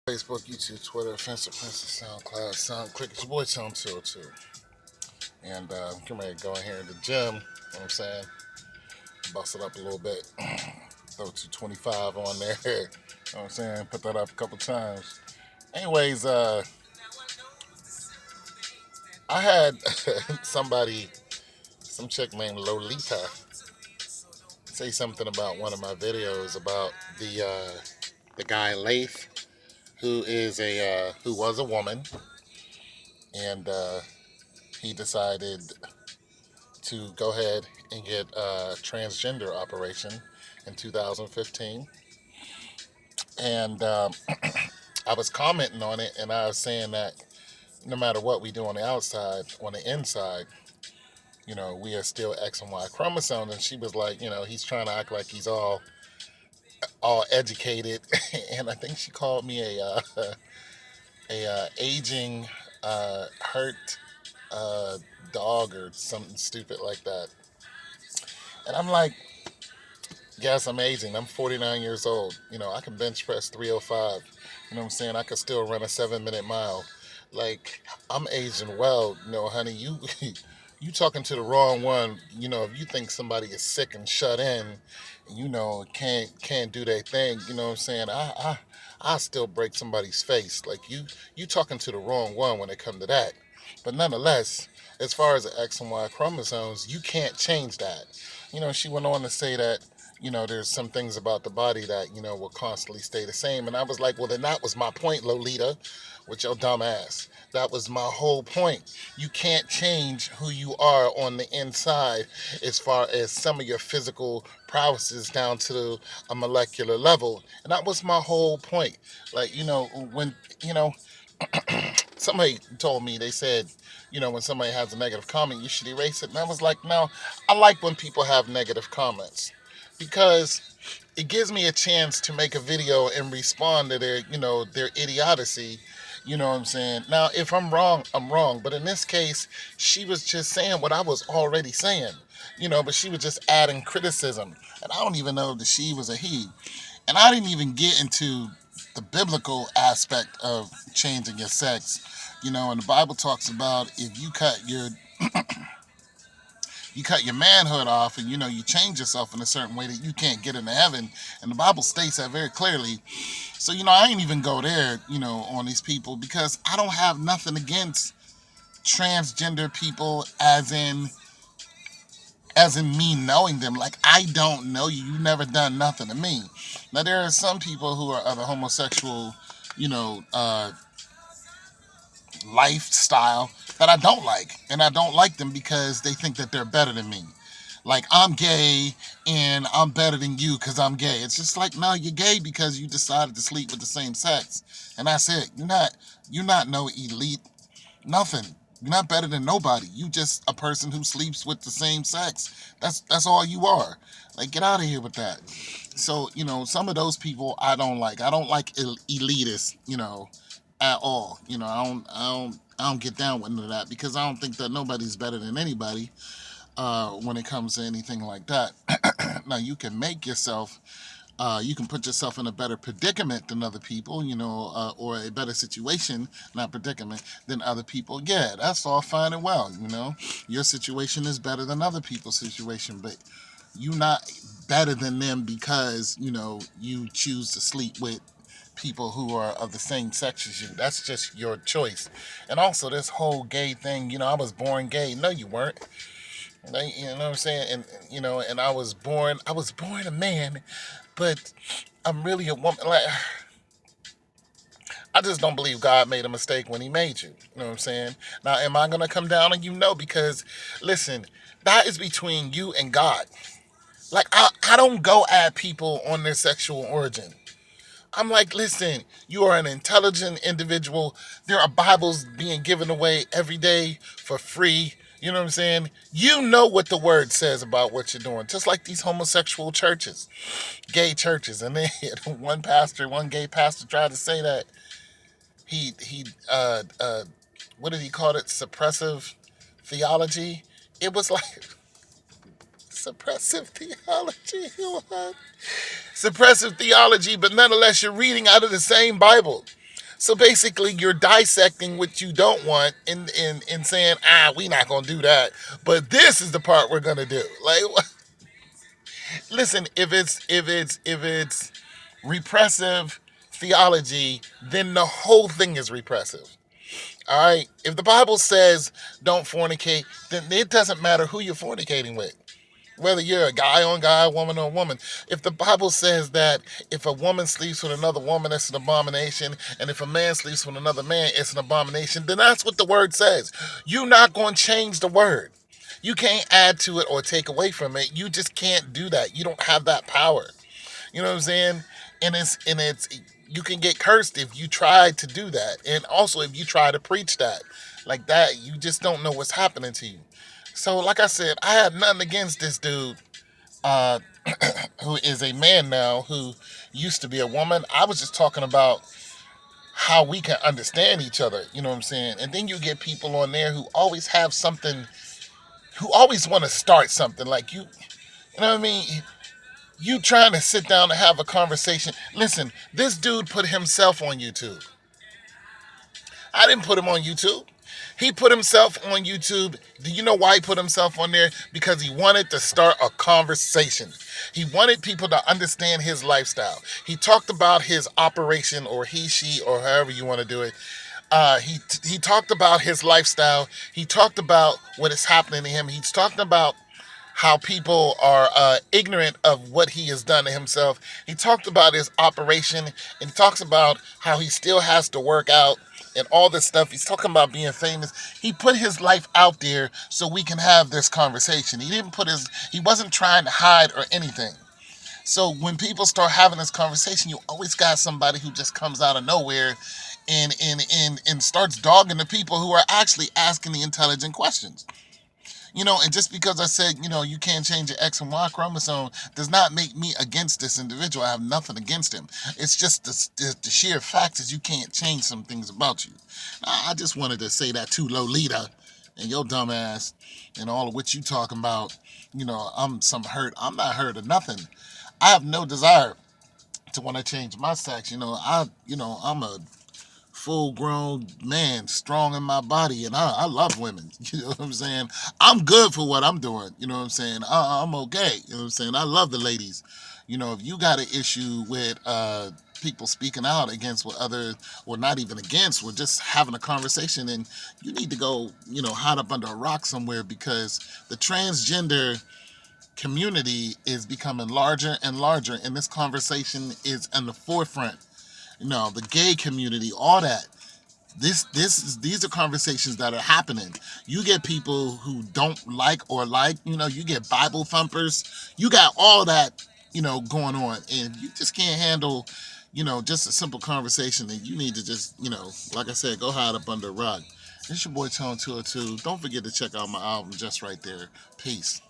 Facebook, YouTube, Twitter, Offensive Princess, SoundCloud, SoundClick. It's your boy Tom 202. And I'm getting ready to go in here in the gym. You know what I'm saying? Bust it up a little bit. Throw 225 on there. You know what I'm saying? Put that up a couple times. Anyways, I had some chick named Lolita, say something about one of my videos about the guy Laith, who was a woman, and he decided to go ahead and get a transgender operation in 2015. And I was commenting on it, and I was saying that no matter what we do on the outside, on the inside, we are still X and Y chromosomes. And she was like, he's trying to act like he's all educated, and I think she called me a aging hurt dog or something stupid like that. And I'm like, yes, I'm aging. I'm 49 years old. I can bench press 305. You know what I'm saying? I could still run a 7-minute mile. Like, I'm aging well. Honey, you talking to the wrong one. If you think somebody is sick and shut in, can't do their thing. You know what I'm saying? I still break somebody's face. Like, you talking to the wrong one when it come to that. But nonetheless, as far as the X and Y chromosomes, you can't change that. She went on to say that there's some things about the body that, will constantly stay the same. And I was like, well, then that was my point, Lolita, with your dumb ass. That was my whole point. You can't change who you are on the inside as far as some of your physical prowesses down to a molecular level. And that was my whole point. Like, when, somebody told me, they said, when somebody has a negative comment, you should erase it. And I was like, no, I like when people have negative comments because it gives me a chance to make a video and respond to their idiocy. You know what I'm saying? Now, if I'm wrong, I'm wrong. But in this case, she was just saying what I was already saying, but she was just adding criticism. And I don't even know if the she was a he. And I didn't even get into the biblical aspect of changing your sex. And the Bible talks about if you cut your manhood off and you change yourself in a certain way that you can't get into heaven. And the Bible states that very clearly. So I ain't even go there on these people because I don't have nothing against transgender people as in me knowing them. Like, I don't know you. You never done nothing to me. Now, there are some people who are of a homosexual lifestyle that I don't like, and I don't like them because they think that they're better than me. Like, I'm gay and I'm better than you because I'm gay. It's just like, no, you're gay because you decided to sleep with the same sex, and that's it. You're not no elite, nothing. You're not better than nobody. You just a person who sleeps with the same sex. That's all you are. Like, get out of here with that. So some of those people I don't like. I don't like elitists. At all. I don't get down with none of that because I don't think that nobody's better than anybody when it comes to anything like that. Now, you can make yourself, you can put yourself in a better predicament than other people, or a better situation, not predicament, than other people. Yeah, that's all fine and well. Your situation is better than other people's situation, but you're not better than them because, you choose to sleep with people who are of the same sex as you. That's just your choice. And also, this whole gay thing, I was born gay. No, you weren't. Like, you know what I'm saying? And I was born a man, but I'm really a woman. Like, I just don't believe God made a mistake when he made you. You know what I'm saying? Now, am I going to come down on you? No, because listen, that is between you and God. Like, I don't go at people on their sexual origin. I'm like, listen, you are an intelligent individual. There are Bibles being given away every day for free. You know what I'm saying? You know what the word says about what you're doing. Just like these homosexual churches, gay churches. And then one gay pastor tried to say that he what did he call it? Suppressive theology. It was like suppressive theology. What? Suppressive theology, but nonetheless, you're reading out of the same Bible. So basically, you're dissecting what you don't want and saying, we not gonna do that, but this is the part we're gonna do. Like, listen, if it's repressive theology, then the whole thing is repressive. All right. If the Bible says don't fornicate, then it doesn't matter who you're fornicating with. Whether you're a guy on guy, woman on woman. If the Bible says that if a woman sleeps with another woman, it's an abomination, and if a man sleeps with another man, it's an abomination, then that's what the word says. You're not going to change the word. You can't add to it or take away from it. You just can't do that. You don't have that power. You know what I'm saying? And it's you can get cursed if you try to do that, and also if you try to preach that like that. You just don't know what's happening to you. So, like I said, I had nothing against this dude, uh, who is a man now, who used to be a woman. I was just talking about how we can understand each other. You know what I'm saying? And then you get people on there who always have something, who always want to start something. Like you know what I mean? You trying to sit down and have a conversation. Listen, this dude put himself on YouTube. I didn't put him on YouTube. He put himself on YouTube. Do you know why he put himself on there? Because he wanted to start a conversation. He wanted people to understand his lifestyle. He talked about his operation, or he, she, or however you want to do it. He talked about his lifestyle. He talked about what is happening to him. He's talking about how people are ignorant of what he has done to himself. He talked about his operation, and he talks about how he still has to work out and all this stuff. He's talking about being famous. He put his life out there so we can have this conversation. He wasn't trying to hide or anything. So when people start having this conversation, you always got somebody who just comes out of nowhere and starts dogging the people who are actually asking the intelligent questions. And just because I said, you can't change your X and Y chromosome does not make me against this individual. I have nothing against him. It's just the sheer fact is you can't change some things about you. I just wanted to say that to Lolita and your dumb ass and all of what you talking about. I'm not hurt of nothing. I have no desire to want to change my sex. I'm a full grown man, strong in my body, and I love women. You know what I'm saying? I'm good for what I'm doing. You know what I'm saying? I'm okay. You know what I'm saying? I love the ladies. If you got an issue with people speaking out against what others, or not even against, we're just having a conversation, and you need to go, hide up under a rock somewhere, because the transgender community is becoming larger and larger, and this conversation is in the forefront. The gay community, all that. These are conversations that are happening. You get people who don't like or like, you get Bible thumpers. You got all that, going on, and you just can't handle, just a simple conversation. And you need to just, like I said, go hide up under a rug. It's your boy Tone 202. Don't forget to check out my album Just Right There. Peace.